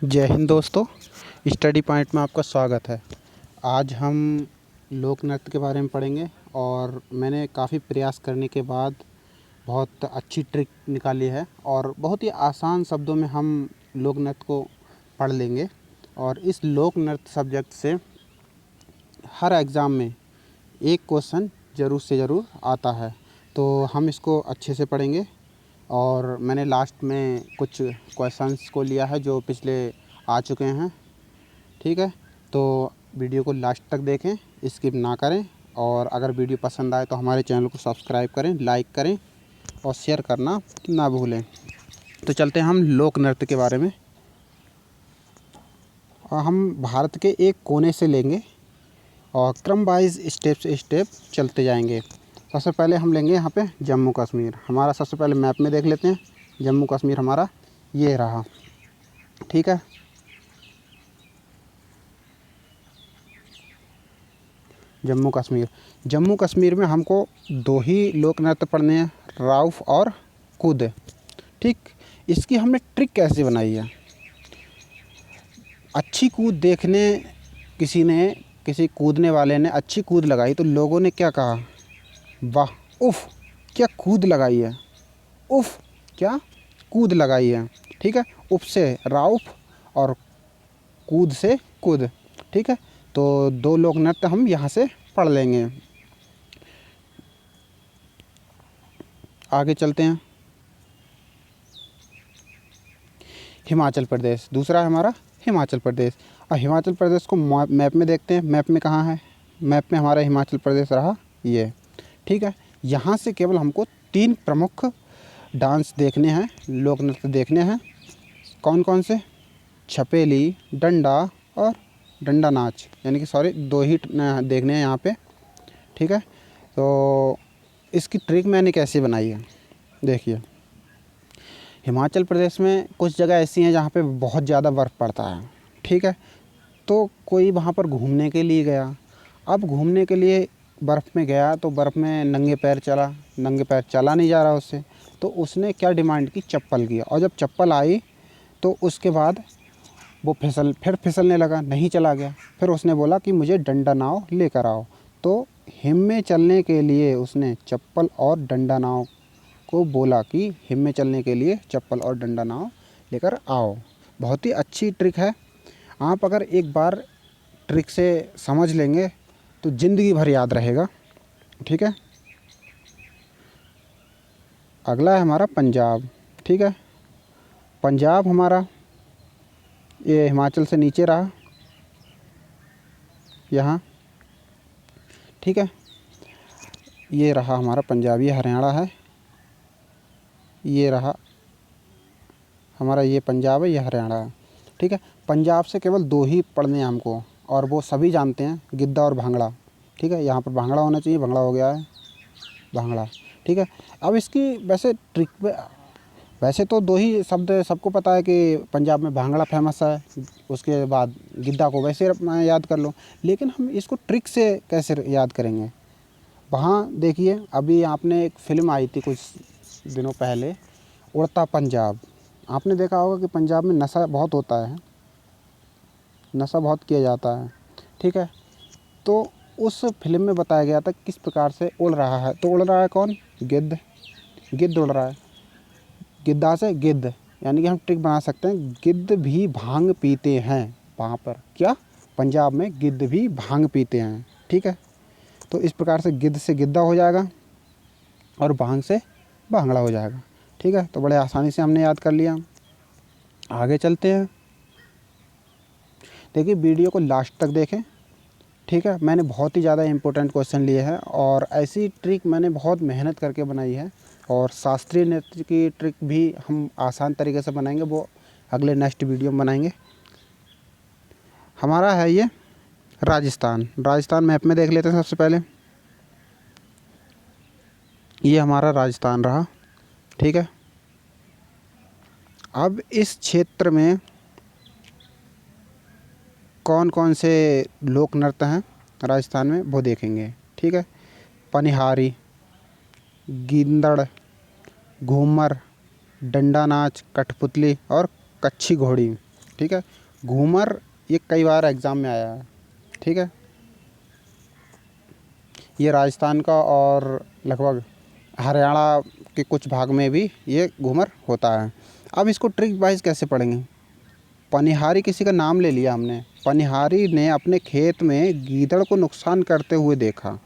जय हिंद दोस्तों। Study point में आपका स्वागत है। आज हम लोक नृत्य के बारे में पढ़ेंगे और मैंने काफ़ी प्रयास करने के बाद बहुत अच्छी ट्रिक निकाली है और बहुत ही आसान शब्दों में हम लोक नृत्य को पढ़ लेंगे। और इस लोक नृत्य सब्जेक्ट से हर एग्ज़ाम में एक क्वेश्चन ज़रूर से ज़रूर आता है, तो हम इसको अच्छे से पढ़ेंगे। और मैंने लास्ट में कुछ क्वेश्चंस को लिया है जो पिछले आ चुके हैं। ठीक है, तो वीडियो को लास्ट तक देखें, स्किप ना करें। और अगर वीडियो पसंद आए तो हमारे चैनल को सब्सक्राइब करें, लाइक करें और शेयर करना ना भूलें। तो चलते हैं हम लोक नृत्य के बारे में। और हम भारत के एक कोने से लेंगे और क्रम वाइज स्टेप से स्टेप चलते जाएंगे। सबसे पहले हम लेंगे यहाँ पे जम्मू कश्मीर। हमारा सबसे पहले मैप में देख लेते हैं। जम्मू कश्मीर हमारा ये रहा। ठीक है, जम्मू कश्मीर। जम्मू कश्मीर में हमको दो ही लोक नृत्य पढ़ने हैं, राउफ और कूद। ठीक, इसकी हमने ट्रिक कैसे बनाई है। अच्छी कूद देखने किसी कूदने वाले ने अच्छी कूद लगाई तो लोगों ने क्या कहा, वाह उफ़ क्या कूद लगाई है, उफ़ क्या कूद लगाई है। ठीक है, उफ़ से राउफ और कूद से कूद। ठीक है, तो दो लोक नृत्य हम यहाँ से पढ़ लेंगे। आगे चलते हैं। हिमाचल प्रदेश दूसरा है हमारा, हिमाचल प्रदेश। और हिमाचल प्रदेश को मैप में देखते हैं। मैप में कहाँ है, मैप में हमारा हिमाचल प्रदेश रहा ये। ठीक है, यहाँ से केवल हमको 3 प्रमुख डांस देखने हैं, लोक नृत्य देखने हैं। कौन कौन से, छपेली, डंडा और डंडा नाच, यानी कि सॉरी 2 ही देखने हैं यहाँ पे। ठीक है, तो इसकी ट्रिक मैंने कैसे बनाई है देखिए। हिमाचल प्रदेश में कुछ जगह ऐसी हैं जहाँ पे बहुत ज़्यादा बर्फ़ पड़ता है। ठीक है, तो कोई वहाँ पर घूमने के लिए गया। अब घूमने के लिए बर्फ़ में गया तो बर्फ़ में नंगे पैर चला नहीं जा रहा उससे, तो उसने क्या डिमांड की, चप्पल की। और जब चप्पल आई तो उसके बाद वो फिसलने लगा, नहीं चला गया। फिर उसने बोला कि मुझे डंडा नाव लेकर आओ। तो हिम में चलने के लिए उसने चप्पल और डंडा नाव को बोला कि हिम में चलने के लिए चप्पल और डंडा नाव लेकर आओ। बहुत ही अच्छी ट्रिक है। आप अगर एक बार ट्रिक से समझ लेंगे तो ज़िंदगी भर याद रहेगा। ठीक है, अगला है हमारा पंजाब। ठीक है, पंजाब हमारा ये हिमाचल से नीचे रहा यहाँ। ठीक है, ये रहा हमारा पंजाब, ये हरियाणा है, ये रहा हमारा, ये पंजाब है, ये हरियाणा है। ठीक है, पंजाब से केवल 2 ही पढ़ने हैं हमको और वो सभी जानते हैं, गिद्दा और भांगड़ा। ठीक है, यहाँ पर भांगड़ा होना चाहिए, भांगड़ा हो गया है, भांगड़ा। ठीक है, अब इसकी वैसे ट्रिक पे, वैसे तो 2 ही शब्द सबको पता है कि पंजाब में भांगड़ा फेमस है, उसके बाद गिद्दा को वैसे याद कर लो। लेकिन हम इसको ट्रिक से कैसे याद करेंगे। वहाँ देखिए, अभी आपने एक फ़िल्म आई थी कुछ दिनों पहले, उड़ता पंजाब। आपने देखा होगा कि पंजाब में नशा बहुत होता है, नशा बहुत किया जाता है। ठीक है, तो उस फिल्म में बताया गया था किस प्रकार से उड़ रहा है। तो उड़ रहा है कौन, गिद्ध, गिद्ध उड़ रहा है, गिद्दा से गिद्ध। यानी कि हम ट्रिक बना सकते हैं, गिद्ध भी भांग पीते हैं। वहाँ पर क्या, पंजाब में गिद्ध भी भांग पीते हैं। ठीक है, तो इस प्रकार से गिद्ध से गिद्दा हो जाएगा और भांग से भांगड़ा हो जाएगा। ठीक है, तो बड़े आसानी से हमने याद कर लिया। आगे चलते हैं। देखिए, वीडियो को लास्ट तक देखें। ठीक है, मैंने बहुत ही ज़्यादा इम्पोर्टेंट क्वेश्चन लिए हैं और ऐसी ट्रिक मैंने बहुत मेहनत करके बनाई है। और शास्त्रीय नृत्य की ट्रिक भी हम आसान तरीके से बनाएंगे, वो अगले नेक्स्ट वीडियो में बनाएंगे। हमारा है ये राजस्थान। राजस्थान मैप में देख लेते हैं सबसे पहले। ये हमारा राजस्थान रहा। ठीक है, अब इस क्षेत्र में कौन कौन से लोक नृत्य हैं राजस्थान में वो देखेंगे। ठीक है, पनिहारी, गींदड़, घूमर, डंडा नाच, कठपुतली और कच्छी घोड़ी। ठीक है। घूमर ये कई बार एग्ज़ाम में आया है, ठीक है। ये राजस्थान का और लगभग हरियाणा के कुछ भाग में भी ये घूमर होता है। अब इसको ट्रिक वाइज कैसे पढ़ेंगे। पनिहारी किसी का नाम ले लिया हमने। पनिहारी ने अपने खेत में गीदड़ को नुकसान करते हुए देखा,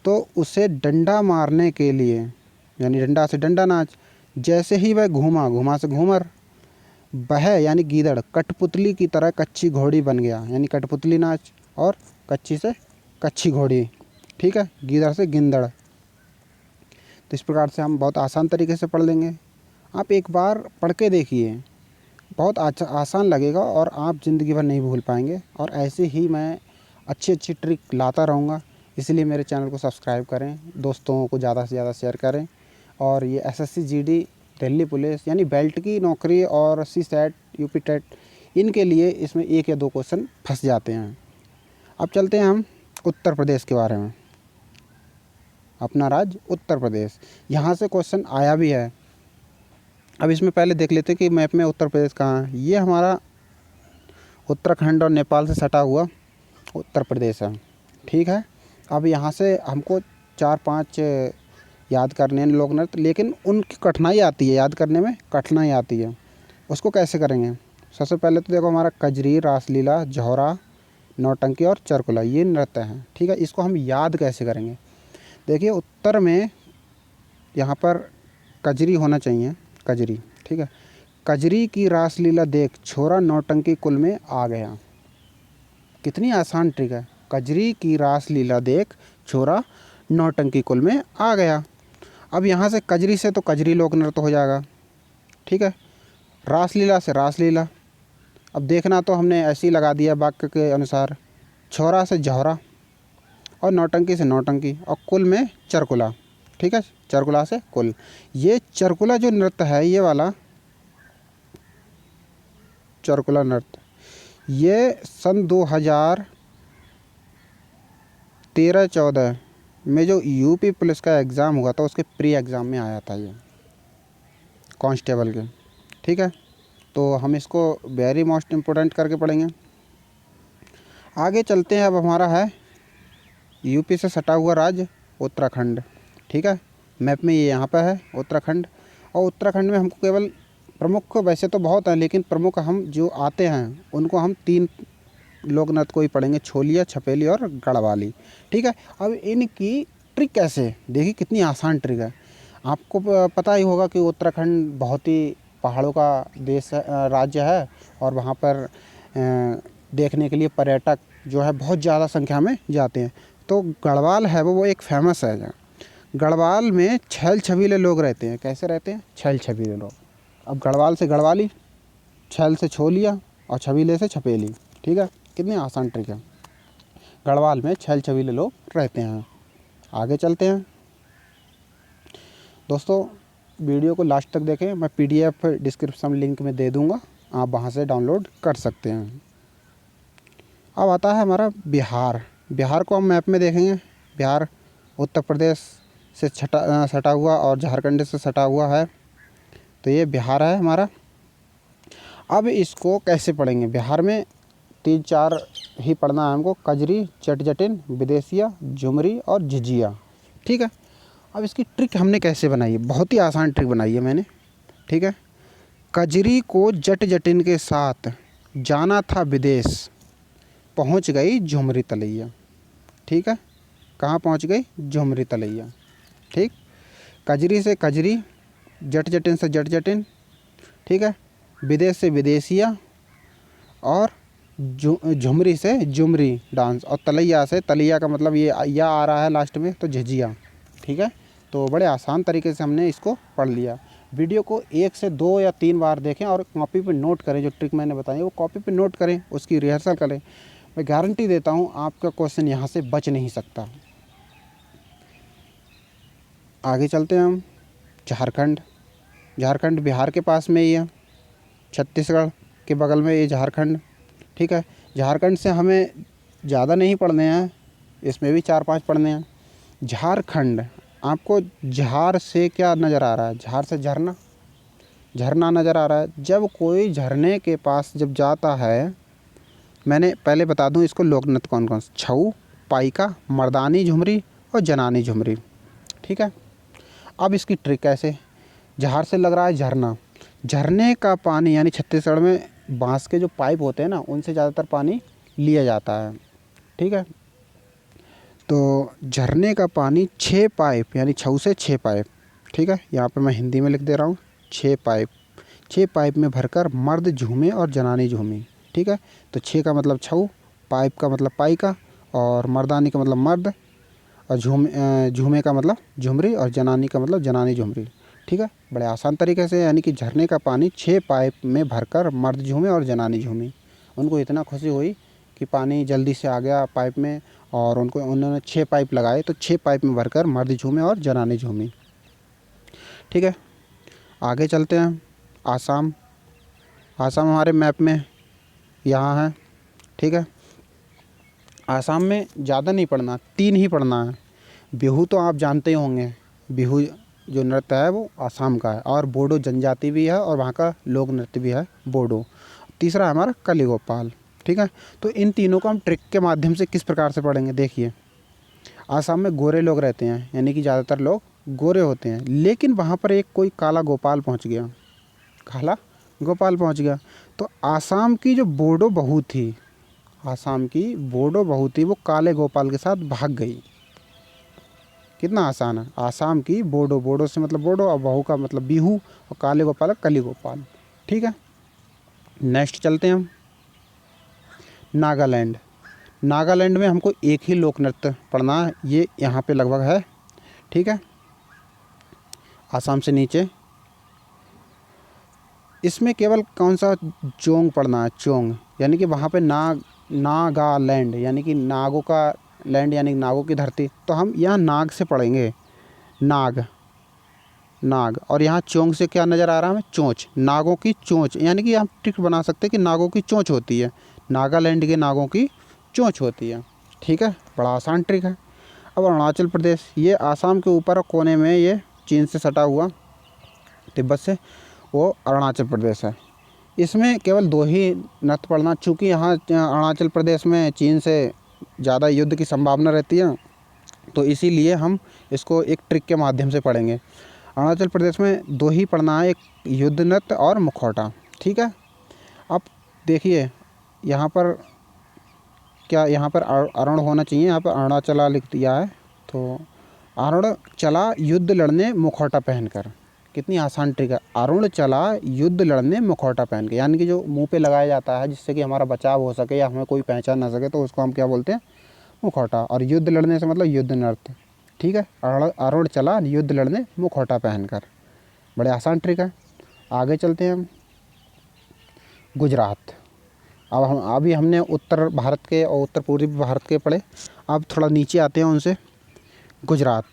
तो उसे डंडा मारने के लिए, यानी डंडा से डंडा नाच, जैसे ही वह घूमा, घूमा से घूमर, वह यानी गीदड़ कठपुतली की तरह कच्ची घोड़ी बन गया, यानी कठपुतली नाच और कच्ची से कच्ची घोड़ी, ठीक है। गीदड़ से गिंदड़। तो इस प्रकार से हम बहुत आसान तरीके से पढ़ लेंगे। आप एक बार पढ़ के देखिए, बहुत आसान लगेगा और आप ज़िंदगी भर नहीं भूल पाएंगे। और ऐसे ही मैं अच्छी अच्छी ट्रिक लाता रहूँगा। इसलिए मेरे चैनल को सब्सक्राइब करें, दोस्तों को ज़्यादा से ज़्यादा शेयर करें। और ये एसएससी जीडी, दिल्ली पुलिस यानी बेल्ट की नौकरी और सीसैट, यूपी टेट, इनके लिए इसमें 1 या 2 क्वेश्चन फंस जाते हैं। अब चलते हैं हम उत्तर प्रदेश के बारे में। अपना राज्य उत्तर प्रदेश, यहाँ से क्वेश्चन आया भी है। अब इसमें पहले देख लेते हैं कि मैप में उत्तर प्रदेश कहाँ है। ये हमारा उत्तराखंड और नेपाल से सटा हुआ उत्तर प्रदेश है, ठीक है। अब यहाँ से हमको 4-5 याद करने हैं लोक नृत्य, लेकिन उनकी कठिनाई आती है, याद करने में कठिनाई आती है। उसको कैसे करेंगे। सबसे पहले तो देखो हमारा कजरी, रासलीला, जौहरा, नौटंकी और चरकुला, ये नृत्य हैं, ठीक है। इसको हम याद कैसे करेंगे। देखिए उत्तर में यहाँ पर कजरी होना चाहिए, कजरी, ठीक है। कजरी की रासलीला देख छोरा नौटंकी कुल में आ गया। कितनी आसान ट्रिक है। कजरी की रासलीला देख छोरा नौटंकी कुल में आ गया। अब यहाँ से कजरी से तो कजरी लोक नृत्य हो जाएगा, ठीक है। रासलीला से रासलीला। अब देखना तो हमने ऐसे ही लगा दिया वाक्य के अनुसार। छोरा से जौहरा और नौटंकी से नौटंकी और कुल में चरकुला, ठीक है। चरकुला से कुल। ये चरकुला जो नृत्य है, ये वाला चरकुला नृत्य, ये सन 2013-14 में जो यूपी पुलिस का एग्ज़ाम हुआ था, उसके प्री एग्ज़ाम में आया था ये, कांस्टेबल के, ठीक है। तो हम इसको वेरी मोस्ट इम्पोर्टेंट करके पढ़ेंगे। आगे चलते हैं। अब हमारा है यूपी से सटा हुआ राज्य उत्तराखंड, ठीक है। मैप में ये यहाँ पर है उत्तराखंड। और उत्तराखंड में हमको केवल प्रमुख, वैसे तो बहुत हैं, लेकिन प्रमुख हम जो आते हैं उनको हम 3 लोक नृत्य को ही पढ़ेंगे, छोलिया, छपेली और गढ़वाली, ठीक है। अब इनकी ट्रिक कैसे, देखिए कितनी आसान ट्रिक है। आपको पता ही होगा कि उत्तराखंड बहुत ही पहाड़ों का देश है, राज्य है। और वहाँ पर देखने के लिए पर्यटक जो है बहुत ज़्यादा संख्या में जाते हैं। तो गढ़वाल है वो एक फेमस है। गढ़वाल में छैल छबीले लोग रहते हैं। कैसे रहते हैं। छैल छबीले लोग। अब गढ़वाल से गढ़वाली, छैल से छोलिया और छबीले से छपेली, ठीक है। कितनी आसान ट्रिक है। गढ़वाल में छैल छबीले लोग रहते हैं। आगे चलते हैं दोस्तों। वीडियो को लास्ट तक देखें। मैं PDF डिस्क्रिप्शन लिंक में दे दूंगा, आप वहां से डाउनलोड कर सकते हैं। अब आता है हमारा बिहार। बिहार को हम मैप में देखेंगे। बिहार उत्तर प्रदेश से सटा हुआ और झारखंड से सटा हुआ है। तो ये बिहार है हमारा। अब इसको कैसे पढ़ेंगे। बिहार में 3-4 ही पढ़ना है हमको। कजरी, चटजटिन, विदेशिया, झुमरी और झिझिया, ठीक है। अब इसकी ट्रिक हमने कैसे बनाई है। बहुत ही आसान ट्रिक बनाई है मैंने, ठीक है। कजरी को जट जटिन के साथ जाना था विदेश, पहुंच गई झुमरी तलैया, ठीक है। कहाँ पहुंच गई। झुमरी तलैया, ठीक। कजरी से कजरी, जट जटिन से जट जटिन, ठीक है। विदेश से विदेशिया और झुमरी से झुमरी डांस। और तलैया से, तलैया का मतलब ये या आ रहा है लास्ट में, तो झिझिया, ठीक है। तो बड़े आसान तरीके से हमने इसको पढ़ लिया। वीडियो को 1 से 2 या 3 बार देखें और कॉपी पे नोट करें। जो ट्रिक मैंने बताई वो कॉपी पे नोट करें, उसकी रिहर्सल करें। मैं गारंटी देता हूँ आपका क्वेश्चन यहाँ से बच नहीं सकता। आगे चलते हैं हम। झारखंड। झारखंड बिहार के पास में ही है, छत्तीसगढ़ के बगल में ये झारखंड, ठीक है। झारखंड से हमें ज़्यादा नहीं पढ़ने हैं, इसमें भी 4-5 पढ़ने हैं। झारखंड, आपको झार से क्या नज़र आ रहा है। झार से झरना, झरना नज़र आ रहा है। जब कोई झरने के पास जब जाता है, मैंने पहले बता दूं इसको लोक नृत्य कौन कौन से, छऊ, पाइका, मर्दानी झुमरी और जनानी झुमरी। ठीक है। अब इसकी ट्रिक कैसे, जहाँ से लग रहा है झरना, झरने का पानी यानी छत्तीसगढ़ में बांस के जो पाइप होते हैं ना, उनसे ज़्यादातर पानी लिया जाता है। ठीक है। तो झरने का पानी 6 पाइप यानी छऊ से 6 पाइप, ठीक है, यहाँ पे मैं हिंदी में लिख दे रहा हूँ, 6 पाइप, 6 पाइप में भरकर मर्द झूमे और जनानी झूमी। ठीक है। तो 6 का मतलब छऊ, पाइप का मतलब पाइका, और मर्दानी का मतलब मर्द, और झूमे का मतलब झुमरी, और जनानी का मतलब जनानी झुमरी। ठीक है। बड़े आसान तरीके से, यानी कि झरने का पानी 6 पाइप में भरकर मर्द झूमे और जनानी झूमी। उनको इतना खुशी हुई कि पानी जल्दी से आ गया पाइप में, और उन्होंने 6 पाइप लगाए, तो 6 पाइप में भरकर मर्द झूमे और जनानी झूमी। ठीक है। आगे चलते हैं। आसाम, आसाम हमारे मैप में यहाँ है। ठीक है। आसाम में ज़्यादा नहीं पढ़ना, 3 ही पढ़ना है। बिहू तो आप जानते ही होंगे, बिहू जो नृत्य है वो आसाम का है, और बोडो जनजाति भी है, और वहाँ का लोक नृत्य भी है बोडो। तीसरा है हमारा कलिगोपाल। ठीक है। तो इन तीनों को हम ट्रिक के माध्यम से किस प्रकार से पढ़ेंगे, देखिए। आसाम में गोरे लोग रहते हैं, यानी कि ज़्यादातर लोग गोरे होते हैं, लेकिन वहाँ पर एक कोई काला गोपाल पहुँच गया, काला गोपाल पहुँच गया। तो आसाम की जो बोडो बहू थी, आसाम की बोडो बहू थी, वो काले गोपाल के साथ भाग गई। कितना आसान है। आसाम की बोडो, बोडो से मतलब बोडो, और बहू का मतलब बिहू, और काले गोपाल कली गोपाल। ठीक है। नेक्स्ट चलते हैं हम नागालैंड। नागालैंड में हमको एक ही लोक नृत्य पढ़ना है, ये यहाँ पे लगभग है। ठीक है। आसाम से नीचे इसमें केवल कौन सा चोंग पढ़ना है, चोंग, यानी कि वहाँ पे नागालैंड यानी कि नागों का लैंड, यानी नागों की धरती। तो हम यहाँ नाग से पढ़ेंगे, नाग, नाग। और यहाँ चोंग से क्या नज़र आ रहा है हमें, चोंच, नागों की चोंच, यानी कि आप ट्रिक बना सकते हैं कि नागों की चोंच होती है, नागालैंड के नागों की चोंच होती है। ठीक है। बड़ा आसान ट्रिक है। अब अरुणाचल प्रदेश, ये आसाम के ऊपर कोने में, ये चीन से सटा हुआ, तिब्बत से, वो अरुणाचल प्रदेश है। इसमें केवल 2 ही नृत्य पढ़ना, चूँकि यहाँ अरुणाचल प्रदेश में चीन से ज़्यादा युद्ध की संभावना रहती है, तो इसीलिए हम इसको एक ट्रिक के माध्यम से पढ़ेंगे। अरुणाचल प्रदेश में 2 ही पढ़ना है, एक युद्ध नृत्य और मुखौटा। ठीक है। अब देखिए यहाँ पर क्या, यहाँ पर अरुण होना चाहिए, यहाँ पर अरुणाचला लिख दिया है। तो अरुण चला युद्ध लड़ने मुखौटा पहनकर। कितनी आसान ट्रिक है, अरुण चला युद्ध लड़ने मुखौटा पहन के, यानी कि जो मुंह पे लगाया जाता है जिससे कि हमारा बचाव हो सके या हमें कोई पहचान ना सके, तो उसको हम क्या बोलते हैं, मुखौटा। और युद्ध लड़ने से मतलब युद्ध नृत्य। ठीक है। अरुण चला युद्ध लड़ने मुखौटा पहनकर। बड़े आसान ट्रिक है। आगे चलते हैं हम गुजरात। अब हम अभी हमने उत्तर भारत के और उत्तर पूर्वी भारत के पढ़े, अब थोड़ा नीचे आते हैं उनसे। गुजरात,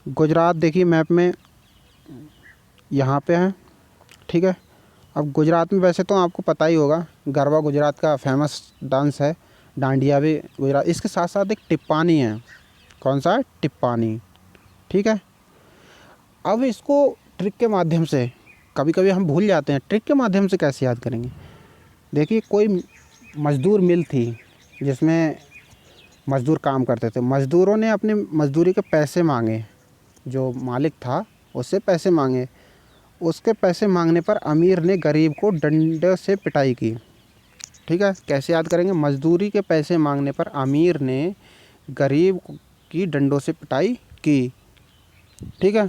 गुजरात देखिए मैप में यहाँ पे है। ठीक है। अब गुजरात में वैसे तो आपको पता ही होगा, गरबा गुजरात का फेमस डांस है, डांडिया भी गुजरात, इसके साथ साथ एक टिप्पानी है। कौन सा है, टिप्पानी। ठीक है। अब इसको ट्रिक के माध्यम से, कभी कभी हम भूल जाते हैं, ट्रिक के माध्यम से कैसे याद करेंगे। देखिए कोई मज़दूर मिल थी जिसमें मज़दूर काम करते थे, मज़दूरों ने अपनी मज़दूरी के पैसे मांगे, जो मालिक था उससे पैसे मांगे, उसके पैसे मांगने पर अमीर ने गरीब को डंडे से पिटाई की। ठीक है। कैसे याद करेंगे, मज़दूरी के पैसे मांगने पर अमीर ने गरीब की डंडों से पिटाई की। ठीक है।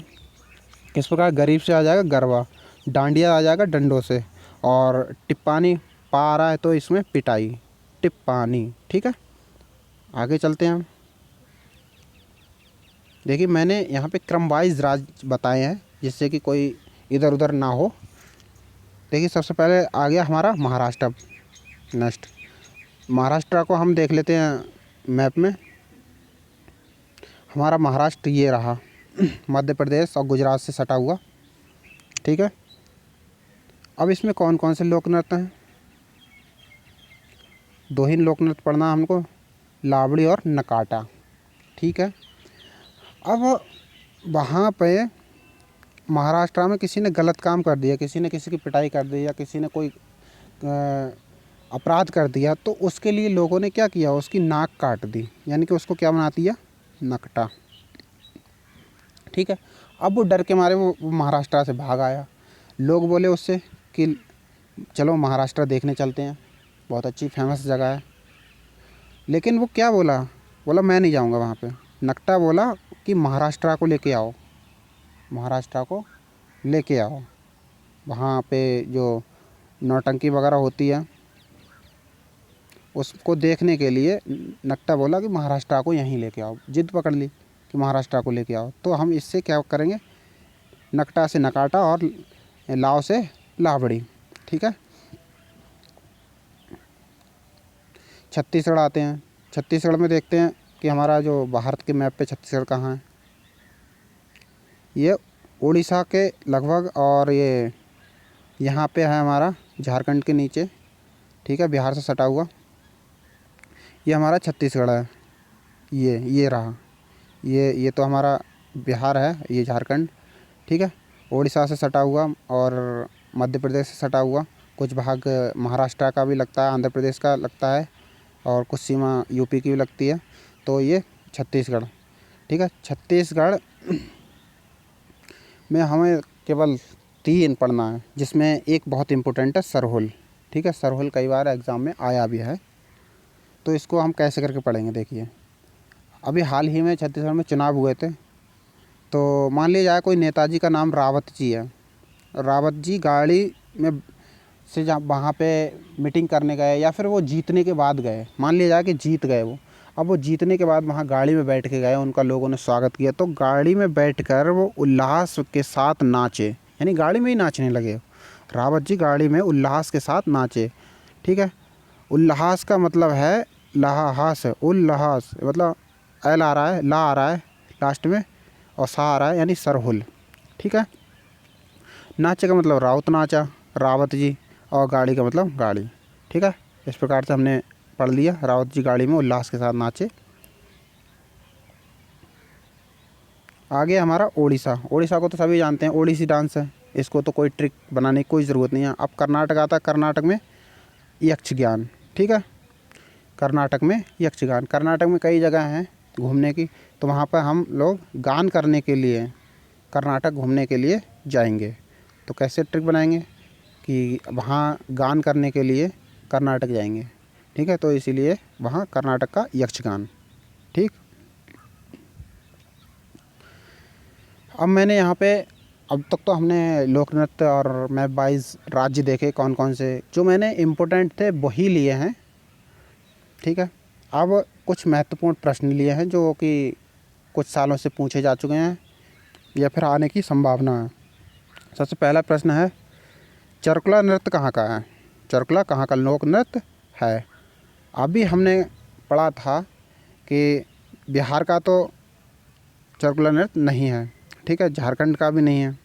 इस प्रकार गरीब से आ जाएगा गरबा, डांडिया आ जाएगा डंडों से, और टिप्पानी पा आ रहा है तो इसमें पिटाई, टिप्पानी। ठीक है। आगे चलते हैं हम। देखिए मैंने यहाँ पे क्रम वाइज राज्य बताए हैं जिससे कि कोई इधर उधर ना हो। देखिए सबसे पहले आ गया हमारा महाराष्ट्र। नेक्स्ट महाराष्ट्र को हम देख लेते हैं मैप में। हमारा महाराष्ट्र ये रहा, मध्य प्रदेश और गुजरात से सटा हुआ। ठीक है। अब इसमें कौन कौन से लोक नृत्य हैं, 2 ही लोक नृत्य पढ़ना हमको, लावड़ी और नकाटा। ठीक है। अब वहाँ पे महाराष्ट्र में किसी ने गलत काम कर दिया, किसी ने किसी की पिटाई कर दी या किसी ने कोई अपराध कर दिया, तो उसके लिए लोगों ने क्या किया, उसकी नाक काट दी, यानी कि उसको क्या बना दिया, नकटा। ठीक है। अब वो डर के मारे वो महाराष्ट्र से भाग आया। लोग बोले उससे कि चलो महाराष्ट्र देखने चलते हैं, बहुत अच्छी फेमस जगह है। लेकिन वो क्या बोला, बोला मैं नहीं जाऊंगा वहाँ पे। नकटा बोला कि महाराष्ट्र को लेके आओ, महाराष्ट्र को लेके आओ, वहाँ पे जो नौटंकी वगैरह होती है उसको देखने के लिए नकटा बोला कि महाराष्ट्र को यहीं लेके आओ। जिद पकड़ ली कि महाराष्ट्र को लेके आओ। तो हम इससे क्या करेंगे, नकटा से नकाटा और लाव से लावड़ी। ठीक है। छत्तीसगढ़ आते हैं। छत्तीसगढ़ में देखते हैं कि हमारा जो भारत के मैप पे छत्तीसगढ़ कहाँ है। ये उड़ीसा के लगभग, और ये यहाँ पे है हमारा झारखंड के नीचे। ठीक है, बिहार से सटा हुआ ये हमारा छत्तीसगढ़ है। ये रहा, ये तो हमारा बिहार है, ये झारखंड। ठीक है, उड़ीसा से सटा हुआ और मध्य प्रदेश से सटा हुआ, कुछ भाग महाराष्ट्र का भी लगता है, आंध्र प्रदेश का लगता है, और कुछ सीमा यूपी की भी लगती है। तो ये छत्तीसगढ़। ठीक है, छत्तीसगढ़ में हमें केवल 3 पढ़ना है, जिसमें एक बहुत इम्पोर्टेंट है सरहुल। ठीक है, सरहुल कई बार एग्ज़ाम में आया भी है। तो इसको हम कैसे करके पढ़ेंगे, देखिए। अभी हाल ही में छत्तीसगढ़ में चुनाव हुए थे, तो मान लिया जाए कोई नेताजी का नाम रावत जी है। रावत जी गाड़ी में से जहाँ वहाँ पे मीटिंग करने गए, या फिर वो जीतने के बाद गए, मान लिया जाए कि जीत गए वो। अब वो जीतने के बाद वहाँ गाड़ी में बैठ के गए, उनका लोगों ने स्वागत किया, तो गाड़ी में बैठकर वो उल्लास के साथ नाचे, यानी गाड़ी में ही नाचने लगे। रावत जी गाड़ी में उल्लास के साथ नाचे। ठीक है, उल्लास का मतलब है लहास, उल्लास मतलब एल आ रहा है, ला आ रहा है लास्ट में, और सा आ रहा है, यानी सरहुल। ठीक है, नाचे का मतलब राउत नाचा, रावत जी, और गाड़ी का मतलब गाड़ी। ठीक है, इस प्रकार से हमने पढ़ लिया, रावत जी गाड़ी में उल्लास के साथ नाचे। आगे हमारा ओडिशा। ओडिशा को तो सभी जानते हैं, ओडिसी डांस है, इसको तो कोई ट्रिक बनाने की कोई ज़रूरत नहीं है। अब कर्नाटक आता है, कर्नाटक में यक्षगान। ठीक है, कर्नाटक में यक्षगान। कर्नाटक में कई जगह हैं घूमने की, तो वहाँ पर हम लोग गान करने के लिए कर्नाटक घूमने के लिए जाएंगे। तो कैसे ट्रिक बनाएंगे कि वहाँ गान करने के लिए कर्नाटक जाएंगे। ठीक है, तो इसीलिए वहाँ कर्नाटक का यक्षगान। ठीक, अब मैंने यहाँ पे, अब तक तो हमने लोक नृत्य और मैप वाइज राज्य देखे कौन कौन से, जो मैंने इम्पोर्टेंट थे वही लिए हैं। ठीक है, अब कुछ महत्वपूर्ण प्रश्न लिए हैं जो कि कुछ सालों से पूछे जा चुके हैं या फिर आने की संभावना है। सबसे पहला प्रश्न है, चरकुला नृत्य कहाँ का है? चरकुला कहाँ का लोक नृत्य है? अभी हमने पढ़ा था कि बिहार का तो चरकुला नृत्य नहीं है। ठीक है, झारखंड का भी नहीं है।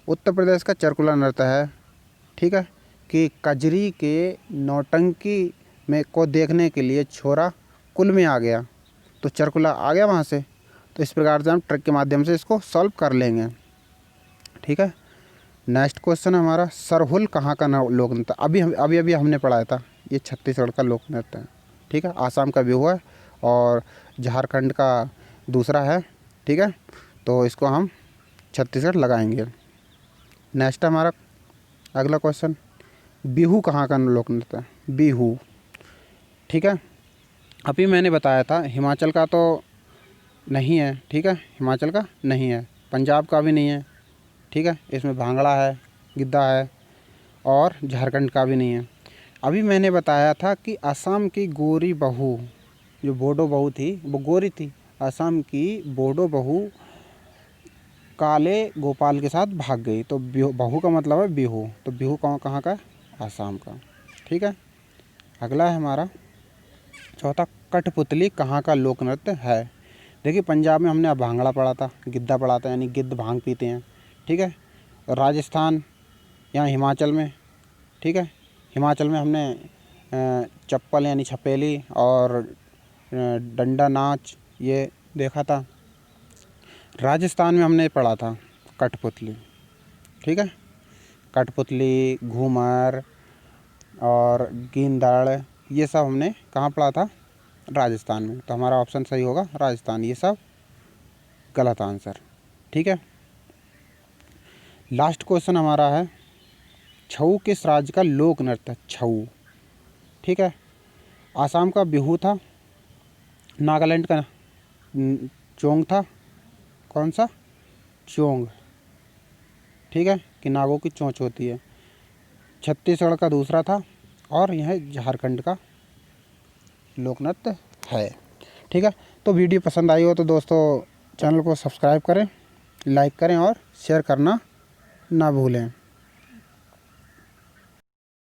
उत्तर प्रदेश का चरकुला नृत्य है। ठीक है, कि कजरी के नौटंकी में को देखने के लिए छोरा कुल में आ गया, तो चरकुला आ गया वहाँ से। तो इस प्रकार से हम ट्रिक के माध्यम से इसको सॉल्व कर लेंगे। ठीक है, नेक्स्ट क्वेश्चन है हमारा, सरहुल कहाँ का लोक नृत्य? अभी हमने पढ़ाया था, ये छत्तीसगढ़ का लोक नृत्य है। ठीक है, आसाम का बिहू है और झारखंड का दूसरा है। ठीक है, तो इसको हम छत्तीसगढ़ लगाएंगे। नेक्स्ट हमारा अगला क्वेश्चन, बिहू कहाँ का लोक नृत्य है? बिहू। ठीक है, अभी मैंने बताया था हिमाचल का तो नहीं है। ठीक है, हिमाचल का नहीं है, पंजाब का भी नहीं है। ठीक है, इसमें भांगड़ा है, गिद्धा है, और झारखंड का भी नहीं है। अभी मैंने बताया था कि असम की गोरी बहू, जो बोडो बहू थी वो गोरी थी, असम की बोडो बहू काले गोपाल के साथ भाग गई, तो बहू का मतलब है बिहू, तो बिहू कहाँ का? असम का। ठीक है, अगला है हमारा चौथा, कठपुतली कहाँ का लोक नृत्य है? देखिए, पंजाब में हमने अब भांगड़ा पढ़ा था, गिद्धा पढ़ा था, यानी गिद्ध भांग पीते हैं। ठीक है, राजस्थान, यहाँ हिमाचल में। ठीक है, हिमाचल में हमने चप्पल यानी छपेली और डंडा नाच ये देखा था। राजस्थान में हमने पढ़ा था कठपुतली। ठीक है, कठपुतली, घूमर और गेंदड़, ये सब हमने कहाँ पढ़ा था? राजस्थान में। तो हमारा ऑप्शन सही होगा राजस्थान, ये सब गलत आंसर। ठीक है, लास्ट क्वेश्चन हमारा है छऊ किस राज्य का लोक नृत्य? छऊ। ठीक है, आसाम का बिहू था, नागालैंड का चोंग था। कौन सा? चोंग। ठीक है, कि नागों की चोंच होती है। छत्तीसगढ़ का दूसरा था और यह झारखंड का लोक नृत्य है। ठीक है, तो वीडियो पसंद आई हो तो दोस्तों चैनल को सब्सक्राइब करें, लाइक करें और शेयर करना ना भूलें।